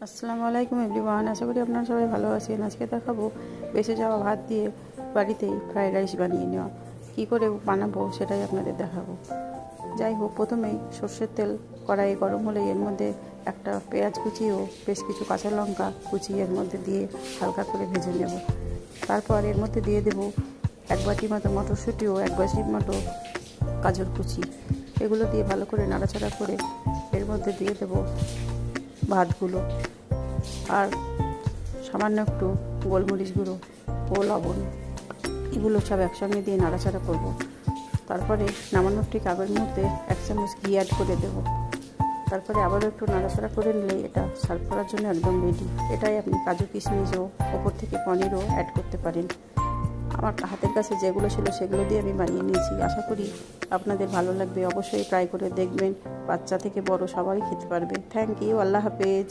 আসসালামু আলাইকুম এভরিওয়ান, আশা করি আপনারা সবাই ভালো আছেন। আজকে দেখাবো বেঁচে যাওয়া ভাত দিয়ে বাড়িতেই ফ্রাইড রাইস বানিয়ে নেওয়া। কী করে বানাবো সেটাই আপনাদের দেখাবো। যাই হোক, প্রথমেই সর্ষের তেল কড়াইয়ে গরম হলে এর মধ্যে একটা পেঁয়াজ কুচি ও বেশ কিছু কাঁচা লঙ্কা কুচি এর মধ্যে দিয়ে হালকা করে ভেজে নেব। তারপর এর মধ্যে দিয়ে দেব এক বাটি মতো মটরশুঁটি ও এক বাটি মতো গাজর কুচি। এগুলো দিয়ে ভালো করে নাড়াচাড়া করে এর মধ্যে দিয়ে দেব ভাতগুলো আর সামান্য একটু গোলমরিচ গুঁড়ো ও লবণ। এগুলো সব একসঙ্গে দিয়ে নাড়াচাড়া করব। তারপরে নামানোর ঠিক আগের মুহূর্তে 1 চামচ ঘি অ্যাড করে দেব। তারপরে আবারও একটু নাড়াচাড়া করে নিলে এটা সার্ভ করার জন্য একদম রেডি। এটাই আপনি কাজু কিশমিশও ওপর থেকে পনিরও অ্যাড করতে পারেন। আমার হাতের কাছে যেগুলো ছিল সেগুলো দিয়ে আমি বানিয়ে নিয়েছি। আশা করি আপনাদের ভালো লাগবে। অবশ্যই ট্রাই করে দেখবেন। বাচ্চা থেকে বড় সবাই খেতে পারবে। Thank you. আল্লাহ হাফেজ।